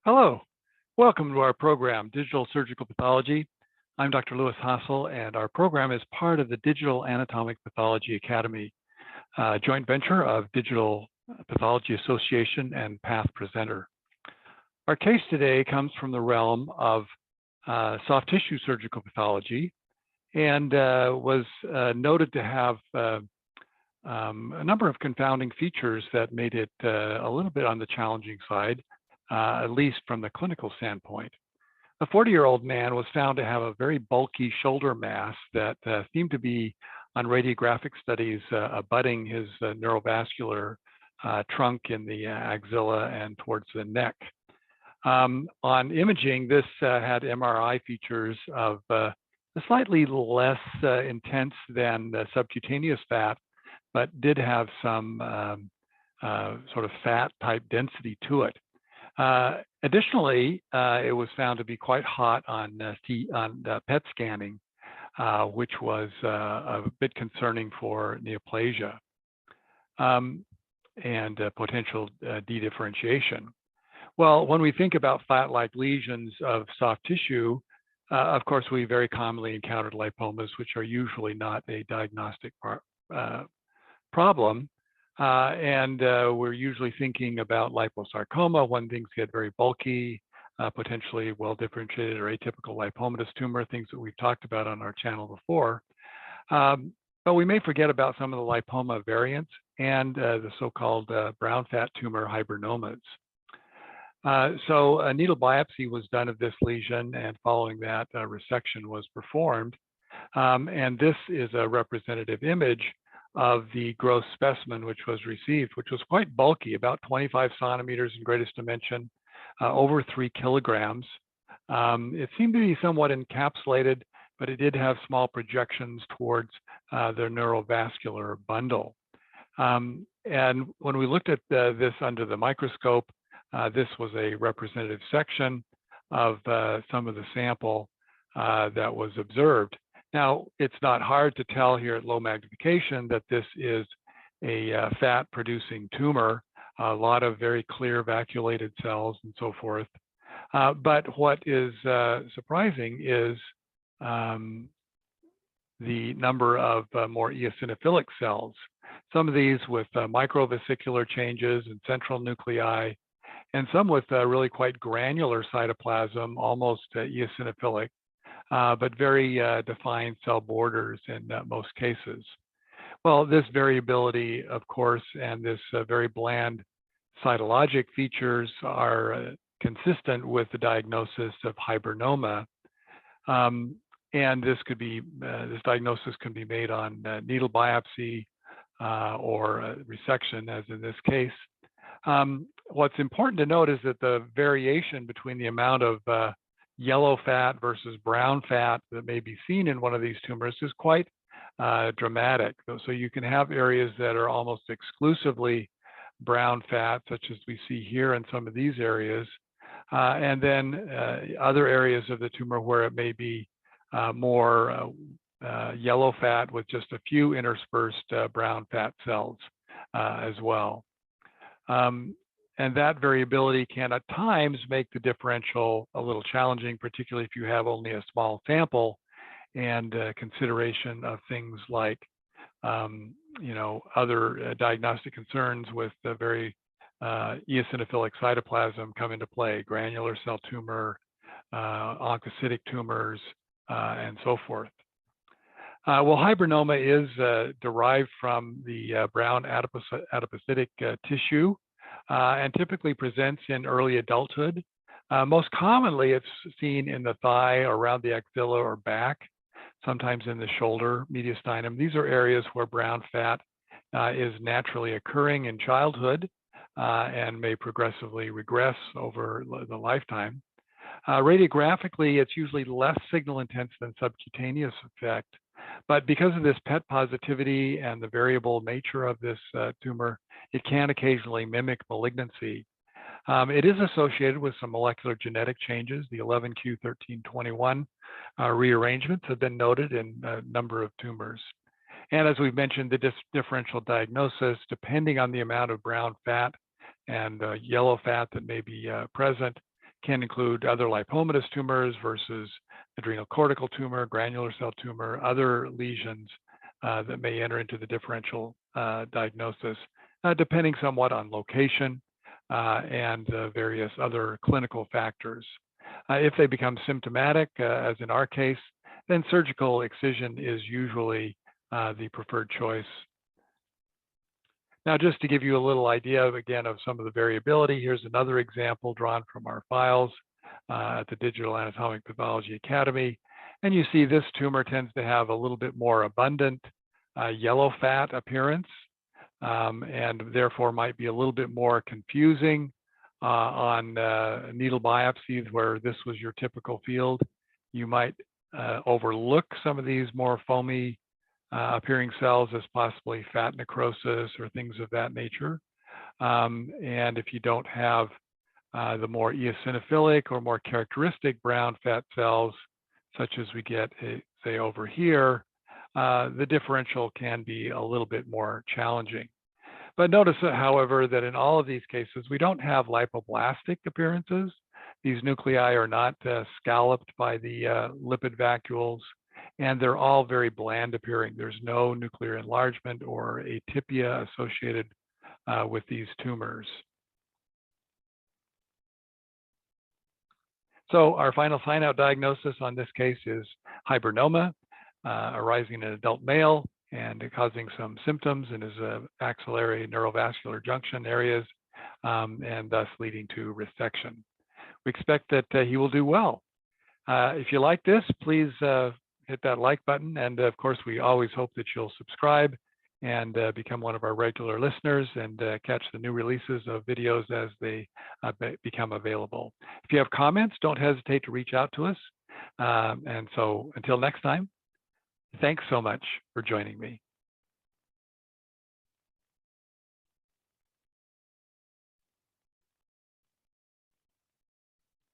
Hello, welcome to our program, Digital Surgical Pathology. I'm Dr. Louis Hassel, and our program is part of the Digital Anatomic Pathology Academy, a joint venture of Digital Pathology Association and Path Presenter. Our case today comes from the realm of soft tissue surgical pathology and was noted to have a number of confounding features that made it a little bit on the challenging side, at least from the clinical standpoint. A 40-year-old man was found to have a very bulky shoulder mass that seemed to be on radiographic studies abutting his neurovascular trunk in the axilla and towards the neck. On imaging, this had MRI features of slightly less intense than the subcutaneous fat, but did have some sort of fat type density to it. Additionally, it was found to be quite hot on PET scanning, which was a bit concerning for neoplasia and potential dedifferentiation. Well, when we think about fat-like lesions of soft tissue, of course, we very commonly encountered lipomas, which are usually not a diagnostic problem. We're usually thinking about liposarcoma when things get very bulky, potentially well-differentiated or atypical lipomatous tumor, things that we've talked about on our channel before. But we may forget about some of the lipoma variants and the so-called brown fat tumor hibernomas. So a needle biopsy was done of this lesion, and following that, resection was performed. And this is a representative image of the gross specimen which was received, which was quite bulky, about 25 centimeters in greatest dimension, over 3 kilograms. It seemed to be somewhat encapsulated, but it did have small projections towards the neurovascular bundle. And when we looked at this under the microscope, this was a representative section of some of the sample that was observed. Now, it's not hard to tell here at low magnification that this is a fat-producing tumor, a lot of very clear vacuolated cells and so forth. But what is surprising is the number of more eosinophilic cells. Some of these with microvesicular changes and central nuclei, and some with really quite granular cytoplasm, almost eosinophilic. But very defined cell borders in most cases. Well, this variability, of course, and this very bland cytologic features are consistent with the diagnosis of hibernoma. And this could be, this diagnosis can be made on needle biopsy or resection, as in this case. What's important to note is that the variation between the amount of yellow fat versus brown fat that may be seen in one of these tumors is quite dramatic. So you can have areas that are almost exclusively brown fat, such as we see here in some of these areas, and then other areas of the tumor where it may be more yellow fat with just a few interspersed brown fat cells as well. And that variability can at times make the differential a little challenging, particularly if you have only a small sample and consideration of things like, other diagnostic concerns with the very eosinophilic cytoplasm come into play, granular cell tumor, oncocytic tumors, and so forth. Well, hibernoma is derived from the brown adipocytic tissue. And typically presents in early adulthood. Most commonly, it's seen in the thigh or around the axilla or back, sometimes in the shoulder, mediastinum. These are areas where brown fat is naturally occurring in childhood and may progressively regress over the lifetime. Radiographically, it's usually less signal intense than subcutaneous effect. But because of this PET positivity and the variable nature of this tumor, it can occasionally mimic malignancy. It is associated with some molecular genetic changes. The 11q13.21 rearrangements have been noted in a number of tumors. And as we've mentioned, the differential diagnosis, depending on the amount of brown fat and yellow fat that may be present, can include other lipomatous tumors versus adrenal cortical tumor, granular cell tumor, other lesions that may enter into the differential diagnosis, depending somewhat on location and various other clinical factors. If they become symptomatic, as in our case, then surgical excision is usually the preferred choice. Now, just to give you a little idea, again, of some of the variability, here's another example drawn from our files at the Digital Anatomic Pathology Academy. And you see this tumor tends to have a little bit more abundant yellow fat appearance, and therefore might be a little bit more confusing on needle biopsies where this was your typical field. You might overlook some of these more foamy appearing cells as possibly fat necrosis or things of that nature. And if you don't have the more eosinophilic or more characteristic brown fat cells, such as we get, say, over here, the differential can be a little bit more challenging. But notice, however, that in all of these cases, we don't have lipoblastic appearances. These nuclei are not scalloped by the lipid vacuoles, and they're all very bland appearing. There's no nuclear enlargement or atypia associated with these tumors. So our final sign-out diagnosis on this case is hibernoma, arising in an adult male and causing some symptoms in his axillary neurovascular junction areas, and thus leading to resection. We expect that he will do well. If you like this, please hit that like button. And of course, we always hope that you'll subscribe and become one of our regular listeners and catch the new releases of videos as they become available. If you have comments, don't hesitate to reach out to us. And so until next time, thanks so much for joining me.